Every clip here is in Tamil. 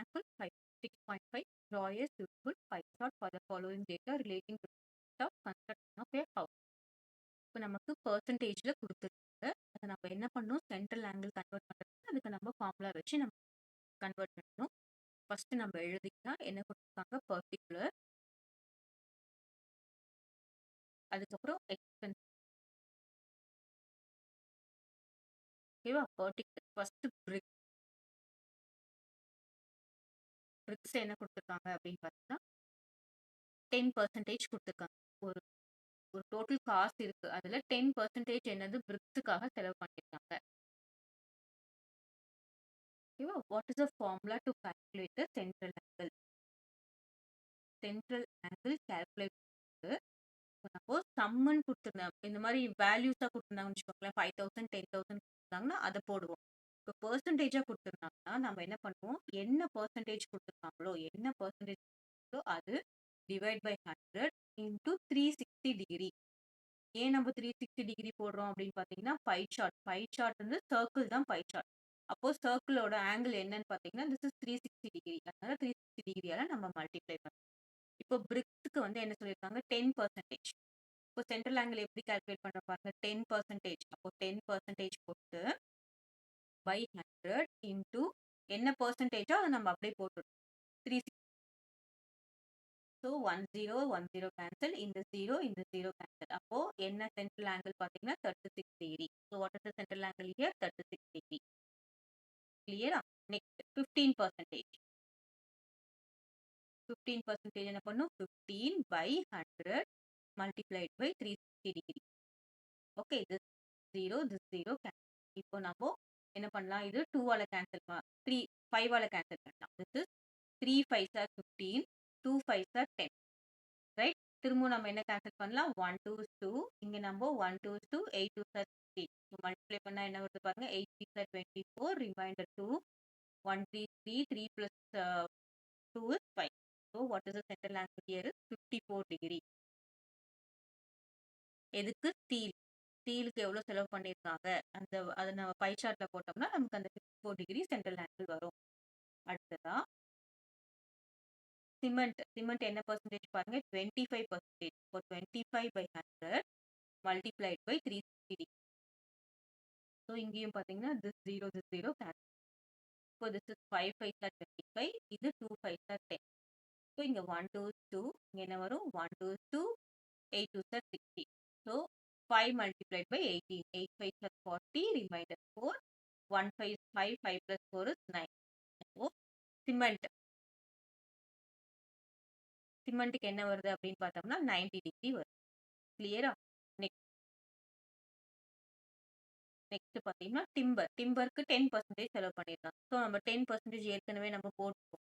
example 6.5 draw a suitable pie chart for the following data relating to the construction of a house. இப்போ நமக்கு பெர்சன்டேஜ்ல கொடுத்துருக்காங்க. அதை நம்ம என்ன பண்ணணும், சென்ட்ரல் ஆங்கிள் கன்வெர்ட் பண்ணுறதுக்கு அதுக்கு நம்ம ஃபார்முலா வச்சு நம்ம கன்வெர்ட் பண்ணணும். ஃபர்ஸ்ட் நம்ம எழுதிக்கலாம் என்ன கொடுத்துருக்காங்க, பர்டிகுலர், அதுக்கப்புறம் எக்ஸ்பென்ஸ். ஓகேவா, பர்டிகுலர் ஃபர்ஸ்ட் பிரிக்ஸ் என்ன கொடுத்துருக்காங்க அப்படின்னு பார்த்தீங்கன்னா 10% கொடுத்துருக்காங்க. ஒரு ஒரு டோட்டல் காஸ்ட் இருக்கு, அதுல 10% என்னது பிரிக்ஸுக்காக செலவு பண்ணிருக்காங்க. ஓகேவா, what is the formula to calculate the central angle? Central angle calculate நம்ம சம்மன் கொடுத்துருந்தேன், இந்த மாதிரி வேல்யூஸா கொடுத்துருந்தாங்கன்னு வச்சுக்கோங்களேன், 5000 10,000 கொடுத்துருந்தாங்கன்னா அதை போடுவோம். இப்போ பெர்சன்டேஜா கொடுத்துருந்தாங்கன்னா நம்ம என்ன பண்ணுவோம், என்ன பெர்சன்டேஜ் கொடுத்துருக்காங்களோ அது டிவைட் பை 100 இன்டூ 360 டிகிரி. ஏன் நம்ம 360 டிகிரி போடுறோம் அப்படின்னு பார்த்தீங்கன்னா, பை சார்ட் வந்து சர்க்கிள் தான் பை சார்ட். அப்போ சர்க்கிளோட ஆங்கிள் என்னன்னு பார்த்தீங்கன்னா திஸ் இஸ் 360 டிகிரி. அதனால 360 டிகிரியால நம்ம மல்டிப்ளை பண்ணோம். இப்போ பிரிக்ஸுக்கு வந்து என்ன சொல்லியிருக்காங்க, 10%. இப்போ சென்ட்ரல் ஆங்கிள் எப்படி கால்குலேட் பண்ண பாருங்க, 10%. அப்போ 10% போட்டு பை 100 இன்டூ என்ன பெர்சன்டேஜோ அதை நம்ம அப்படியே போட்டுருவோம் 360. ஸோ 10 கேன்சல், இந்த 0 கேன்சல். அப்போ என்ன சென்ட்ரல் ஆங்கிள் பார்த்தீங்கன்னா 36 degree. So what is the central angle here, 36 degree. கிளியரா? நெக்ஸ்ட் 15%. 15% என்ன பண்ணும், 15 by 100 multiplied by 360 degree. Okay, this 0 cancel. இப்போ நம்ம என்ன பண்ணலாம், இது 2 ஆல கேன்சல் 5 ஆல கேன்சல் பண்ணலாம். this is 3 5s are 15, 2 5s are 10. Right, திரும்ப நம்ம என்ன கேன்சல் பண்ணலாம், 1 2 2, இங்க நம்ம 1 2 2, 8 2 16. மல்டிப்ளை பண்ணா என்ன வருது பாருங்க, 8 3 24, reminder 2, 1 3 3, 3 plus 2 is 5. So what is the central angle here is 54 degree. எதுக்கு, ஸ்டீலுக்கு எவ்வளவு செலவு பண்ணியிருக்காங்க அதை நம்ம பை சார்ட்ல போட்டோம்னா நமக்கு அந்த 54 டிகிரி சென்ட்ரல் ஆங்கிள் வரும். அடுத்ததா சிமெண்ட் என்ன பெர்சன்டேஜ் பாருங்க, 25%. இப்போ 25 by 100 multiplied by 360 degree. So இங்கேயும் பார்த்தீங்கன்னா this 0 cancel. இப்போ this is 5 5s are 25, இது 2 5s are 10. ஸோ இங்க 1 2 2, இங்க என்ன வரும், 1 2 2, 8 2s are 60. So 5 multiplied by 18, 8 5s are 40, remainder 4, 1 5 5, 5 plus 4 is 9. So சிமெண்ட்டுக்கு என்ன வருது அப்படின்னு பார்த்தோம்னா 90 டிகிரி வருது. கிளியரா? நெக்ஸ்ட் பார்த்தீங்கன்னா டிம்பருக்கு 10% செலவு பண்ணியிருக்காங்க. ஸோ நம்ம 10% ஏற்கனவே நம்ம போட்டுருக்கோம்,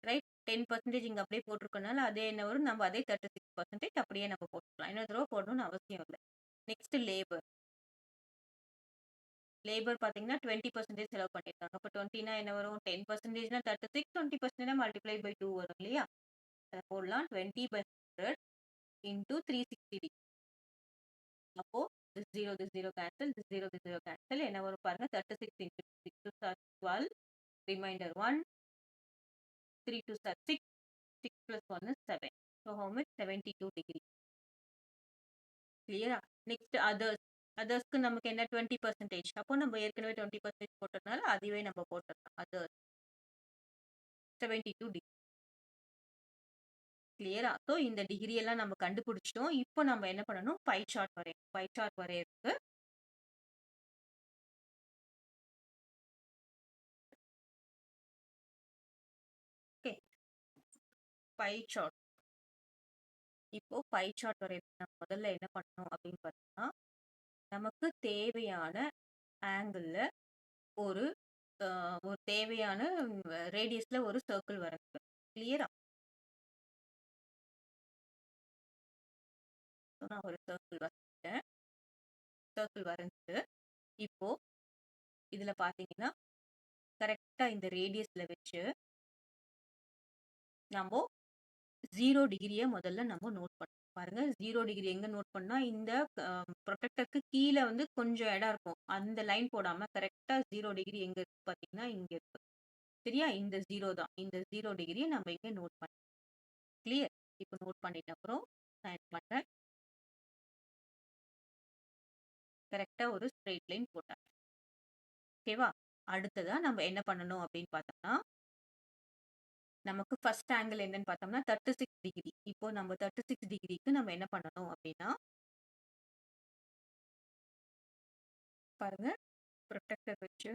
ரைட். 10% இங்கே அப்படியே போட்டிருக்கனால அதே என்ன வரும், நம்ம அதே 36% அப்படியே நம்ம போட்டுக்கலாம். இன்னொரு தடவை போடணும்னு அவசியம் இல்லை. நெக்ஸ்ட் லேபர் பார்த்தீங்கன்னா 20% செலவு பண்ணியிருக்காங்க. அப்போ 20னா என்ன வரும், 10%னா 36, 20%னா மல்டிப்ளை பை 2 வரும் இல்லையா, அதை போடலாம். 20 by 100 இன்டூ 360 டிகிரி. அப்போ this 0 cancel, this 0 cancel. என்ன வரும் பாருங்க, 36 into 6 to 12, remainder 1, 3 to 6, 6 plus 1 is 7. So how much, 72 degree. கிளியரா? நெக்ஸ்ட் அதர்ஸ்க்கு நமக்கு என்ன 20%. அப்போ நம்ம ஏற்கனவே 20% போட்டதுனால அதுவே நம்ம போட்டுடலாம். Others 72 degree. கிளியரா? ஸோ இந்த டிகிரி எல்லாம் நம்ம கண்டுபிடிச்சிட்டோம். இப்போ நம்ம என்ன பண்ணணும், பை சார்ட் வரையறதுக்கு பை சார்ட். இப்போ பை சார்ட் வரையறதுக்கு நம்ம முதல்ல என்ன பண்ணணும் அப்படின்னு பார்த்தீங்கன்னா, நமக்கு தேவையான ஆங்கிள் ஒரு தேவையான ரேடியஸ்ல ஒரு சர்க்கிள் வரைஞ்சுக்கணும். கிளியரா? நான் ஒரு சர்க்கிள் வரைஞ்சிட்டு இப்போ இதுல பாத்தீங்கன்னா கரெக்டா இந்த ரேடியஸ்ல வச்சு நம்ம 0 டிகிரியை முதல்ல நம்ம நோட் பண்ணணும். பாருங்க 0 டிகிரி எங்க நோட் பண்ணா, இந்த அ புரொடெக்டருக்கு கீழ வந்து கொஞ்சம் இடம் இருக்கும். அந்த லைன் போடாம கரெக்ட்டா 0 டிகிரி எங்க இருக்கு பார்த்தீங்கன்னா, இங்க இருக்கு. சரியா? இந்த 0 தான். இந்த 0 டிகிரிய நம்ம இங்க நோட் கிளியர். இப்ப நோட் பண்ணிட்ட அப்புறம் நான் என்ன பண்றேன், கரெக்ட்டா ஒரு ஸ்ட்ரெய்ட் லைன் போட்டேன். ஓகேவா? அடுத்ததா நம்ம என்ன பண்ணணும் அப்படின்னு பார்த்தோம்னா, நமக்கு ஃபர்ஸ்ட் ஆங்கிள் என்னன்னு பார்த்தோம்னா 36 டிகிரி. இப்போ நம்ம 36 டிகிரிக்கு நம்ம என்ன பண்ணணும் அப்படின்னா, பாருங்க புரொடெக்டர் வச்சு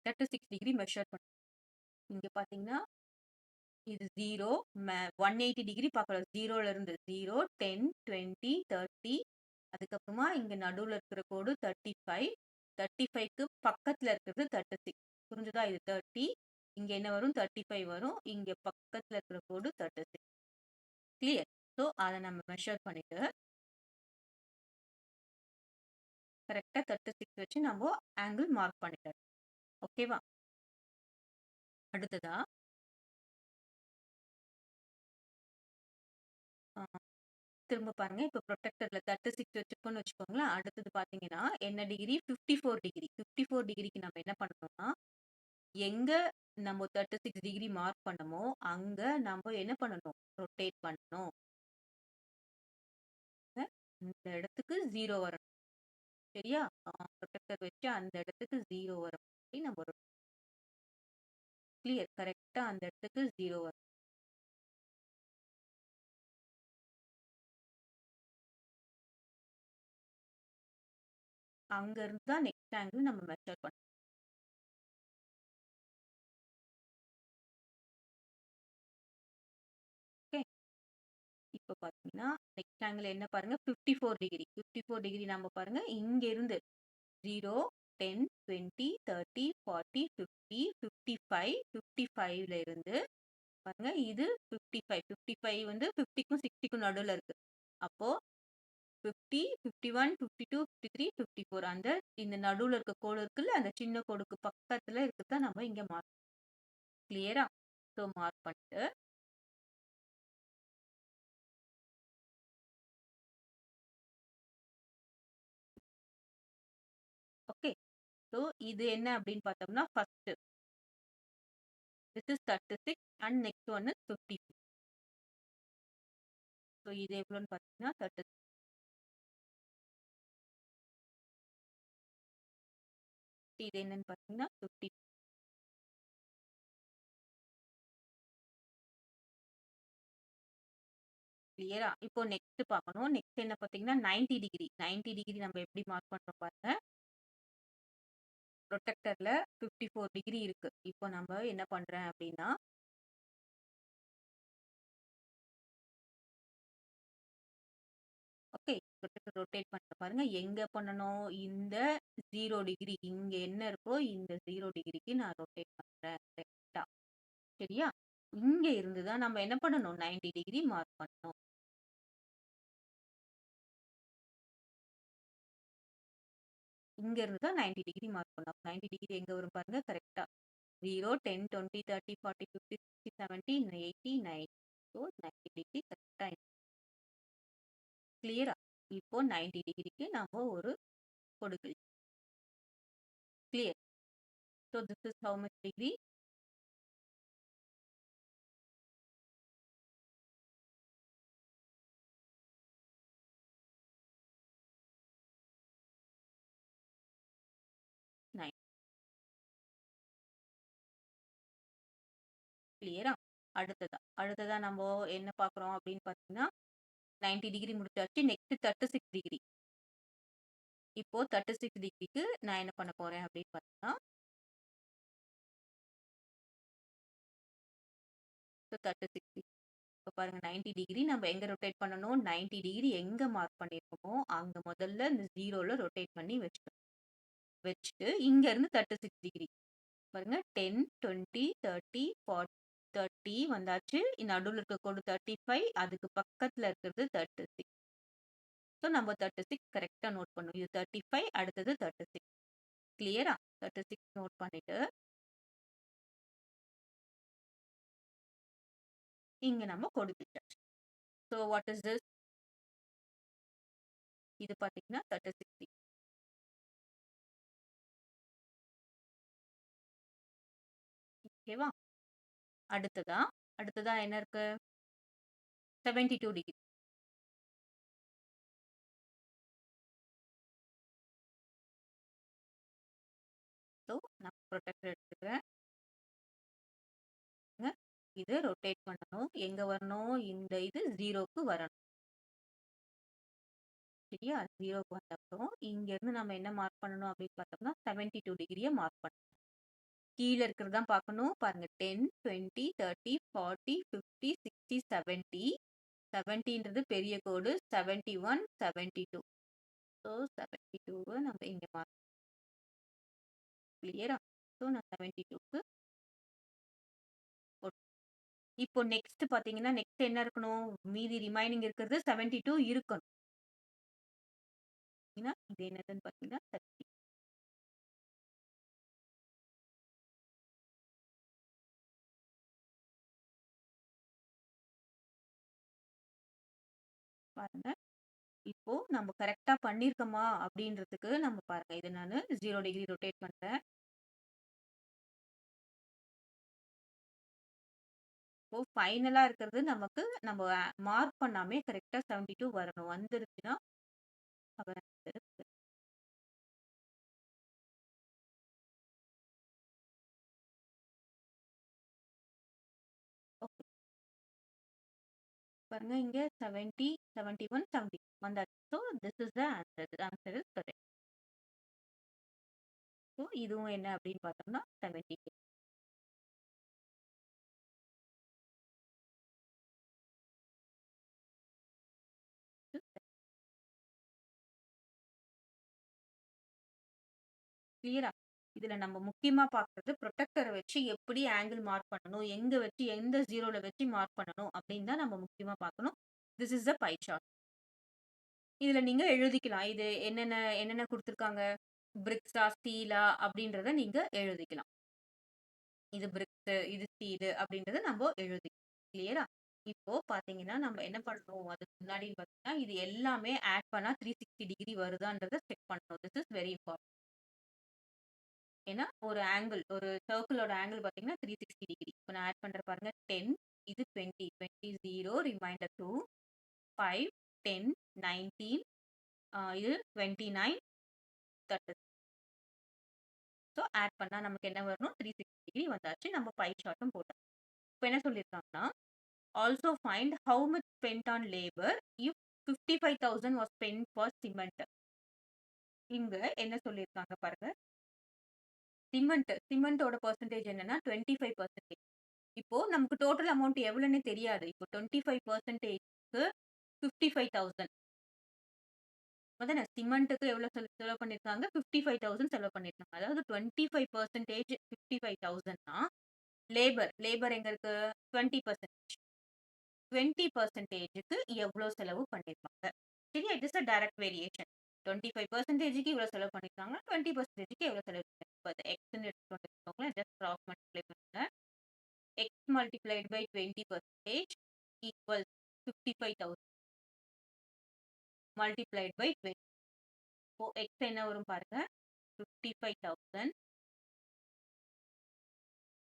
36 டிகிரி மெஷர் பண்ணணும். இங்க பார்த்தீங்கன்னா, இது 0 180 டிகிரி பார்க்கணும். 0ல இருந்து 0, 10, 20, 30 அதுக்கப்புறமா இங்க நடுவுல இருக்கிற கோடு 35, 35க்கு பக்கத்துல இருக்கிறது 36. புரிஞ்சுதா? இது 30 இங்க என்ன வரும்? 35 வரும். இங்க பக்கத்துல இருக்கிற கோடு 36. கிளியர். ஸோ, அத நம்ம மெஷர் பண்ணிட்டு, கரெக்ட்டா 36 வச்சு நம்ப ஆங்கிள் மார்க் பண்ணிட்டோம். ஓகேவா? அடுத்ததா, அ திரும்ப பாருங்க. இப்ப புரொடெக்டர்ல 36 வச்சிருக்கோம்னு வச்சுக்கோங்களேன். அடுத்தது பார்த்தீங்கன்னா, என்ன டிகிரி? 54 டிகிரி. 54 டிகிரிக்கு நம்ம என்ன பண்ணணும்னா, எங்க நம்ம 36 டிகிரி மார்க் பண்ணமோ, அங்க நம்ப என்ன பண்ணணும்? ரொட்டேட் பண்ணணும். இந்த இடத்துக்கு 0 வரணும். சரியா? புரொடெக்டர் வச்சு அந்த இடத்துக்கு 0 வரும். நம்ம கிளியர். கரெக்ட்டா அந்த இடத்துக்கு 0 வரும். அங்க இருந்து தான் நெக்ஸ்ட் ஆங்கிள் நம்ம மெஷர் பண்ணணும். ஓகே. இப்ப பார்த்தீங்கன்னா, நெக்ஸ்ட் ஆங்கிள் என்ன பாருங்க 54 டிகிரி. 54 டிகிரி நம்ம பாருங்க இங்க இருந்து 0, 10, 20, 30, 40, 50, 55, 55ல இருந்து பாருங்க இது 55. 55 வந்து 50க்கும் 60க்கும் நடுவுல இருக்கு. அப்போ 50, 51, 52, 53, 54 அந்த இந்த நடுவுல இருக்க கோடு இருக்குல்ல, அந்த சின்ன கோடுக்கு பக்கத்துல இருக்கிறத நம்ம இங்க மார்க் கிளியரா? ஸோ மார்க் பண்ணிட்டு, ஓகே. ஸோ இது என்ன அப்படின்னு பார்த்தோம்னா, first this is 36 and next one is 50. So இது எவ்வளோன்னு பார்த்தீங்கன்னா 36 இது என்னன்னு பார்த்தீங்கன்னா 50 கிளியரா? இப்போ நெக்ஸ்ட் பார்க்கணும். நெக்ஸ்ட் என்ன பார்த்தீங்கன்னா 90 டிகிரி. 90 டிகிரி நம்ம எப்படி மார்க் பண்றோம் பாருங்க. புரொடெக்டர்ல 54 டிகிரி இருக்கு. இப்போ நம்ம என்ன பண்றேன் அப்படின்னா, ஓகே. புரொடெக்டர் ரொட்டேட் பண்றேன் பாருங்க. எங்க பண்ணணும்? இந்த 0 டிகிரி இங்க என்ன இருக்கோ இந்த 0 டிகிரிக்கு நான் ரொட்டேட் பண்றேன். கரெக்ட்டா. சரியா? இங்க இருந்து தான் நம்ம என்ன பண்ணணும்? 90 டிகிரி மார்க் பண்ணணும். இங்க இருந்து தான் 90 டிகிரி மார்க் பண்ணணும். 90 டிகிரி எங்க வரும் பாருங்க. கரெக்ட்டா 0, 10, 20, 30, 40, 50, 60, 70, 80, 90. ஸோ 90 டிகிரி கரெக்ட்டா கிளியரா? இப்போ 90 டிகிரிக்கு நாம ஒரு கோடு clear. So this is how much degree? 9 கிளியரா? அடுத்ததா நம்ப என்ன பார்க்குறோம் அப்படின்னு பார்த்தீங்கன்னா, 90 டிகிரி முடிச்சாச்சு. Next 36 degree. இப்போ 36 டிகிரிக்கு நான் என்ன பண்ண போறேன் அப்படின்னு பார்த்தீங்கன்னா, ஸோ 36 டிகிரி. இப்போ பாருங்க 90 டிகிரி நம்ம எங்க ரொட்டேட் பண்ணணும்? 90 டிகிரி எங்க மார்க் பண்ணியிருக்கோமோ, அங்க முதல்ல இந்த 0ல ரொட்டேட் பண்ணி வச்சுக்கணும். வச்சுட்டு இங்க இருந்து 36 டிகிரி. பாருங்க 10, 20, 30, 40, 30 வந்தாச்சு. நடுவுல இருக்க கோடு 35 அதுக்கு பக்கத்துல இருக்கிறது 36. ஸோ நம்ம 36 கரெக்ட்டா நோட் பண்ணணும். இது 35 அடுத்தது 36. கிளியரா? 36 நோட் பண்ணிட்டு, இங்க நம்ம கோடு கிழிச்சாச்சு. So what is this? இது பார்த்தீங்கன்னா 36 ஓகேவா? அடுத்ததா அடுத்ததா என்ன இருக்கு? 72 டிகிரி. ஸோ நான் புரொட்டக்டர் எடுத்துக்கிறேன். இது ரொட்டேட் பண்ணணும். எங்க வரணும்? இந்த இது 0க்கு வரணும். சரியா? 0க்கு வந்த அப்புறம் இங்கேருந்து நம்ம என்ன மார்க் பண்ணணும் அப்படின்னு பார்த்தோம்னா 72 டிகிரிய மார்க் பண்ணணும். கீழ இருக்கிறது தான் பார்க்கணும். பாருங்க 10, 20, 30, 40, 50, 60, 70. 70ன்றது பெரிய கோடு. 71, 72. ஸோ 72வ நம்ம இங்க மார்க் கிளியரா? ஸோ நான் 72க்கு போட் இப்போ நெக்ஸ்ட் பார்த்தீங்கன்னா, நெக்ஸ்ட் என்ன இருக்கணும்? மீதி ரிமைனிங் இருக்கிறது 72 இருக்கணும். ஏன்னா இது என்னதுன்னு பார்த்தீங்கன்னா 30 பாருங்க. இப்போ நம்ம கரெக்ட்டா பண்ணியிருக்கோமா? அப்படின்றதுக்கு நம்ம பாருங்க. இத நானு 0 டிகிரி ரொட்டேட் பண்றேன். இப்போ ஃபைனலா இருக்கிறது நமக்கு நம்ம மார்க் பண்ணாமயே கரெக்ட்டா 72 வரணும். வந்துருச்சுன்னா அவர் ஓகே. பாருங்க இங்க 70, 71, 70 வந்தாச்சு. So this is the answer. The answer is correct. So இதுவும் என்ன அப்படின்னு பார்த்தோம்னா 70. கிளியரா? இதுல நம்ம முக்கியமா பார்க்கிறது புரொடெக்டர வச்சு எப்படி ஆங்கிள் மார்க் பண்ணணும்? எங்க வச்சு எந்த 0ல வச்சு மார்க் பண்ணணும்? அப்படின்னு தான் நம்ம முக்கியமா பார்க்கணும். This is the pie chart. இதுல நீங்க எழுதிக்கலாம். இது என்னென்ன என்னென்ன குடுத்துருக்காங்க? பிரிக்ஸா, ஸ்டீலா அப்படின்றத நீங்க எழுதிக்கலாம். இது பிரிக்ஸு, இது ஸ்டீலு அப்படின்றத நம்ப எழுதிக்கலாம். கிளியரா? இப்போ பார்த்தீங்கன்னா, நம்ம என்ன பண்ணணும்? அதுக்கு முன்னாடி பார்த்தீங்கன்னா, இது எல்லாமே ஆட் பண்ணா 360 டிகிரி வருதான்றத செக் பண்ணணும். This is very important. ஏன்னா, ஒரு ஆங்கிள் ஒரு சர்க்கிளோட ஆங்கிள் பார்த்தீங்கன்னா 360 டிகிரி. இப்ப நான் ஆட் பண்றேன் பாருங்க. 10 இது 20, 20 0 ரிமைண்டர் 2 5 10 19 இது 29 30. ஸோ ஆட் பண்ணா நமக்கு என்ன வரணும்? 360 டிகிரி வந்தாச்சு. நம்ம பை சார்ட்டும் போட்டோம். இப்ப என்ன சொல்லியிருக்காங்கன்னா, also find how much spent on labour if 55,000 was spent for cement. இங்க என்ன சொல்லியிருக்காங்க பாருங்க. சிமெண்டோட பெர்சன்டேஜ் என்னன்னா 25%. இப்போ நமக்கு டோட்டல் அமௌண்ட் எவ்வளோன்னே தெரியாது. இப்போ 25%க்கு 55,000 அதானே சிமெண்ட்டுக்கு எவ்வளோ செலவு பண்ணியிருக்காங்க? 55,000 செலவு பண்ணியிருக்காங்க. அதாவது 25% 55,000ன்னா லேபர் எங்க இருக்கு? 20%. 20%க்கு எவ்வளோ செலவு பண்ணியிருப்பாங்க? சரியா? It is a direct variation. 25%க்கு இவ்வளோ செலவு பண்ணியிருக்காங்க. 20%க்கு எவ்வளோ செலவு பண்ணியிருப்பாங்க? எக்ஸ்ன்னு எடுத்துக்கோங்க வச்சுக்கோங்களேன். ஜஸ்ட் கிராஸ் மல்டிப்ளை பண்ணுங்க. x multiplied by 20% equals 55,000 multiplied by 20. இப்போ x என்ன வரும் பாருங்க. 55,000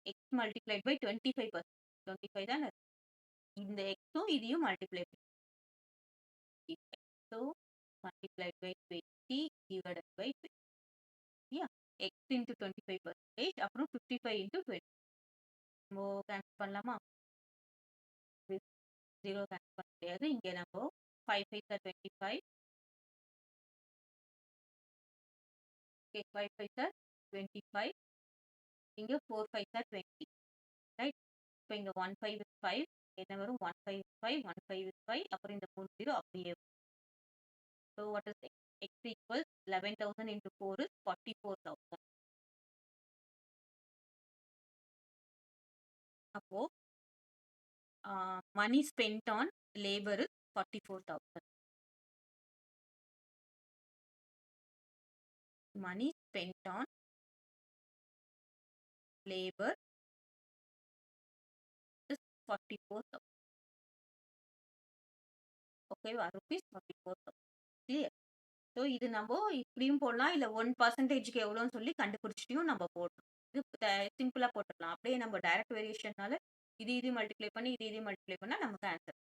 x multiplied by 25%. 25 தானே? இந்த x-உம் இதையும் மல்டிப்ளை பண்ணி 25. So multiplied by 20 divided by 20. சரியா? x into 25% அப்புறம் 55 into 20. நம்ம கேன்சல் பண்ணலாமா? 0 கேன்சல் பண்ண முடியாது. இங்க நம்ம 5 5 are 25. Okay, 5 5 are 25. இங்க 4 5 are 20. ரைட்? இப்போ இங்க 1 5 is 5. என்ன வரும்? 1 5 is 5, 1 5 is 5. அப்புறம் இந்த 3 0 அப்படியே வரும். So what is x? X equals 11,000 into 4 is 44,000. அப்போ money spent on labor is 44,000. Money spent on labor is 44,000. ஓகேவா? rupees 44,000. Clear? ஸோ இது நம்போ இப்படியும் போடலாம். இல்ல 1%க்கு எவ்வளோன்னு சொல்லி கண்டுபிடிச்சியும் நம்ம போடணும். இது சிம்பிளா போட்டுடலாம். அப்படியே நம்ம டைரக்ட் வேரியேஷன்னால இது மல்டிப்ளை பண்ணி, இது மல்டிப்ளை பண்ணா நமக்கு ஆன்ஸர்